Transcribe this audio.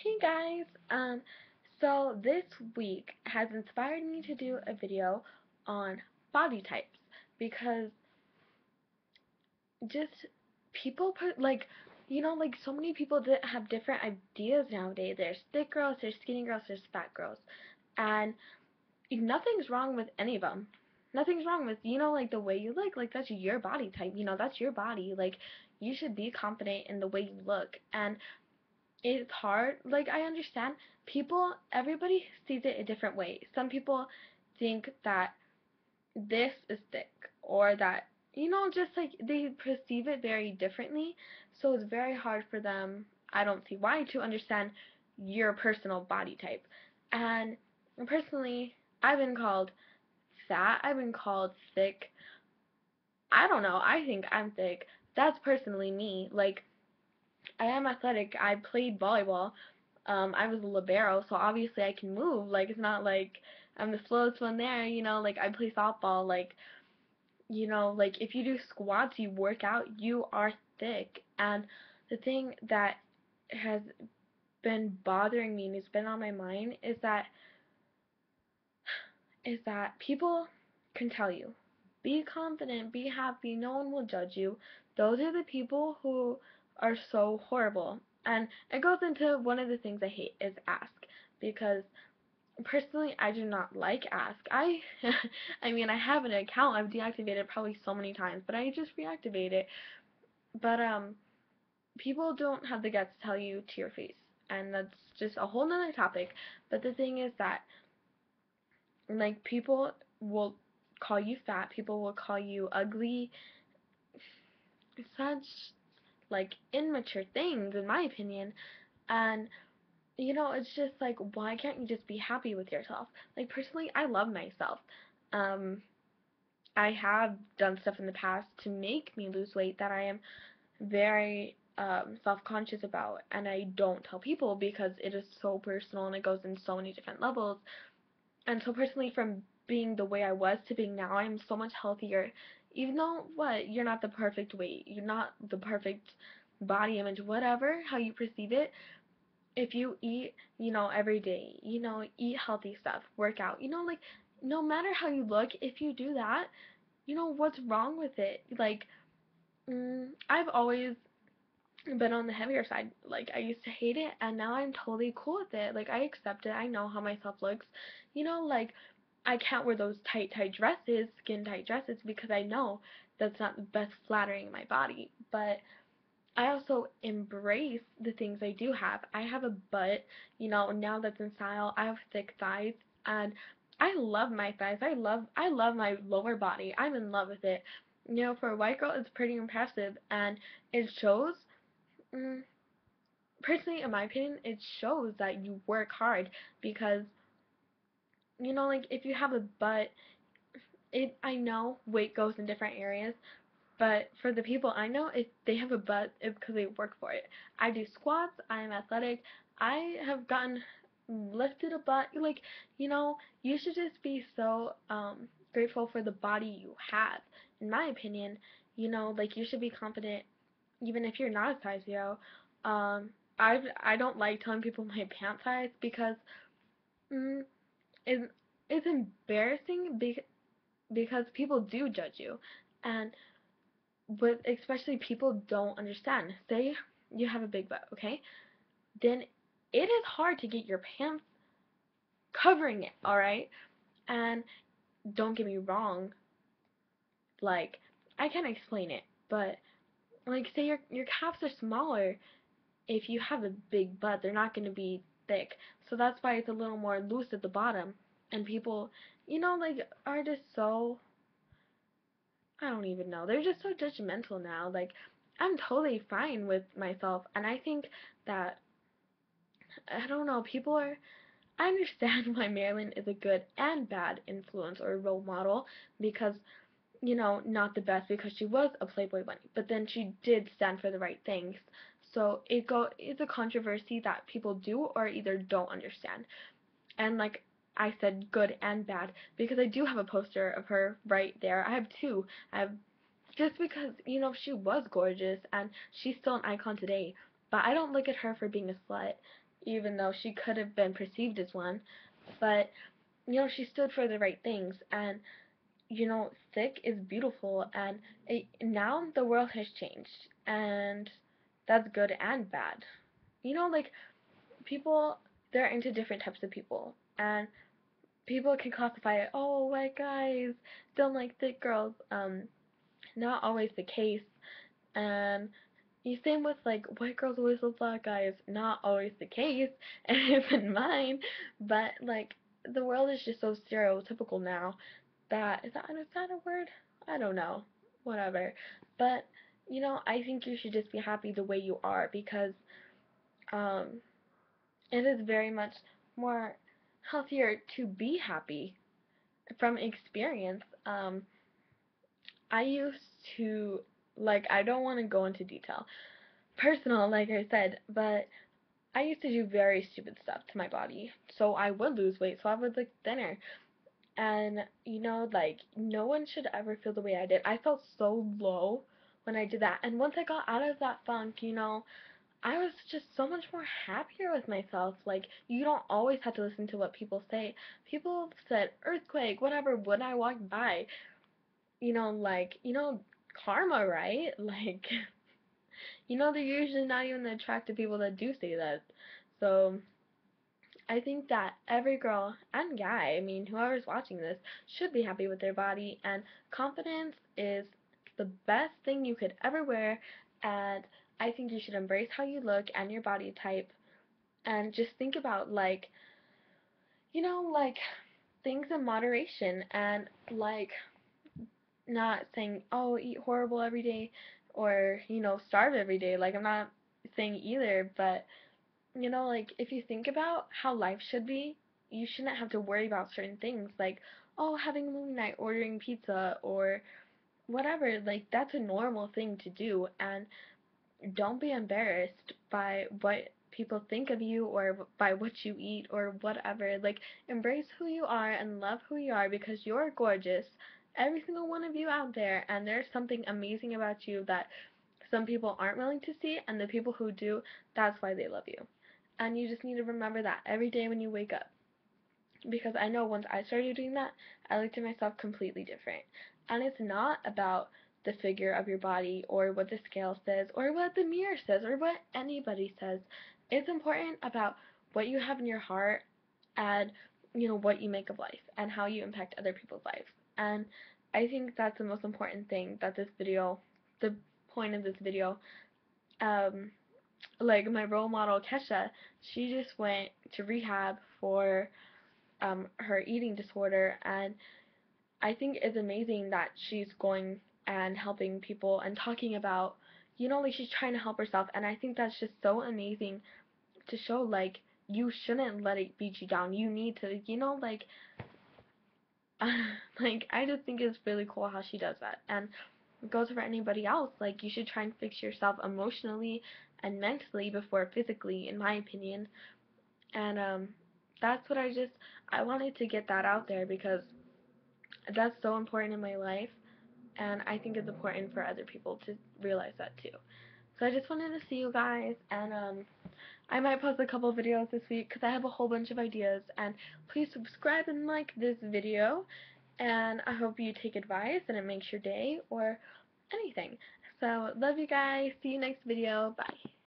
Hey guys, so this week has inspired me to do a video on body types because just people put like so many people that have different ideas nowadays. There's thick girls, there's skinny girls, there's fat girls, and nothing's wrong with any of them. Nothing's wrong with like the way you look, like that's your body type, that's your body, like you should be confident in the way you look. And it's hard. Like, I understand everybody sees it a different way. Some people think that this is thick, or that, just like they perceive it very differently. So it's very hard for them, I don't see why, to understand your personal body type. And personally, I've been called fat, I've been called thick. I don't know, I think I'm thick. That's personally me. Like, I am athletic. I played volleyball. I was a libero, so obviously I can move. Like, it's not like I'm the slowest one there, like I play softball. Like, like if you do squats, you work out, you are thick. And the thing that has been bothering me and has been on my mind is that people can tell you, be confident, be happy, no one will judge you. Those are the people who are so horrible. And it goes into one of the things I hate is ask, because personally I do not like ask. I mean, I have an account. I've deactivated it probably so many times, but I just reactivate it. But people don't have the guts to tell you to your face. And that's just a whole nother topic. But the thing is that, like, people will call you fat, people will call you ugly, such like immature things in my opinion. And it's just like, why can't you just be happy with yourself? Like, personally, I love myself. um I have done stuff in the past to make me lose weight that I am very self-conscious about, and I don't tell people because it is so personal and it goes in so many different levels. And so personally, from being the way I was to being now, I'm so much healthier. Even though, what, you're not the perfect weight, you're not the perfect body image, whatever, how you perceive it, if you eat, every day, eat healthy stuff, work out, like, no matter how you look, if you do that, what's wrong with it? Like, I've always been on the heavier side. Like, I used to hate it, and now I'm totally cool with it. Like, I accept it. I know how myself looks. Like, I can't wear those tight dresses, skin tight dresses, because I know that's not the best flattering my body. But I also embrace the things I do have. I have a butt, now that's in style. I have thick thighs, and I love my thighs. I love my lower body. I'm in love with it. For a white girl, it's pretty impressive, and it shows. Mm, Personally, in my opinion, it shows that you work hard, because like, if you have a butt, I know weight goes in different areas, but for the people I know, if they have a butt, it's because they work for it. I do squats. I am athletic. I have gotten lifted a butt. Like, you should just be so grateful for the body you have. In my opinion, like, you should be confident even if you're not a size 0. Um, I don't like telling people my pant size because mm, it, it's embarrassing because people do judge you. And but especially people don't understand. Say you have a big butt, okay? Then it is hard to get your pants covering it, alright? And don't get me wrong, like, I can't explain it, but like, say your calves are smaller. If you have a big butt, they're not going to be thick. So that's why it's a little more loose at the bottom. And people, like, are just so, I don't even know. They're just so judgmental now. Like, I'm totally fine with myself. And I think that, I don't know, I understand why Marilyn is a good and bad influence or role model, because, not the best because she was a Playboy bunny, but then she did stand for the right things. So it's a controversy that people do or either don't understand. And like I said, good and bad, because I do have a poster of her right there. I have two. I have, just because, she was gorgeous and she's still an icon today. But I don't look at her for being a slut. even though she could have been perceived as one. But, she stood for the right things, and, thick is beautiful, and now the world has changed, and that's good and bad. Like, people, they're into different types of people, and people can classify it, oh, white guys don't like thick girls. Not always the case. And the same with like white girls always love black guys. Not always the case, and even mine. But like the world is just so stereotypical now that is that a word? I don't know. Whatever. But I think you should just be happy the way you are because um it is very much more healthier to be happy from experience. I used to like I don't want to go into detail. Personal, like I said, but I used to do very stupid stuff to my body. So I would lose weight, so I would look thinner. And like no one should ever feel the way I did. I felt so low when I did that. And once I got out of that funk, I was just so much more happier with myself. Like you don't always have to listen to what people say. People said earthquake, whatever, when I walked by. Like, karma, right? Like, they're usually not even the attractive people that do say that. So, I think that every girl and guy, I mean, whoever's watching this, should be happy with their body, and confidence is the best thing you could ever wear, and I think you should embrace how you look and your body type, and just think about, like, like, things in moderation, and, like, not saying, oh, eat horrible every day or, starve every day. Like, I'm not saying either, but, like, if you think about how life should be, you shouldn't have to worry about certain things like, oh, having a movie night, ordering pizza, or whatever. Like, that's a normal thing to do, and don't be embarrassed by what people think of you or by what you eat or whatever. Like, embrace who you are and love who you are because you're gorgeous. Every single one of you out there, and there's something amazing about you that some people aren't willing to see, and the people who do, that's why they love you. And you just need to remember that every day when you wake up. Because I know once I started doing that, I looked at myself completely different. And it's not about the figure of your body or what the scale says or what the mirror says or what anybody says. It's important about what you have in your heart and what you make of life and how you impact other people's lives. And I think that's the most important thing that the point of this video, um, like my role model Kesha, she just went to rehab for her eating disorder, and I think it's amazing that she's going and helping people and talking about, like she's trying to help herself, and I think that's just so amazing to show, like, you shouldn't let it beat you down. You need to, like, like, I just think it's really cool how she does that, and it goes for anybody else. Like, you should try and fix yourself emotionally and mentally before physically, in my opinion, and, that's what I wanted to get that out there because that's so important in my life, and I think it's important for other people to realize that too. So I just wanted to see you guys, and I might post a couple videos this week because I have a whole bunch of ideas. And please subscribe and like this video, and I hope you take advice and it makes your day or anything. So love you guys. See you next video. Bye.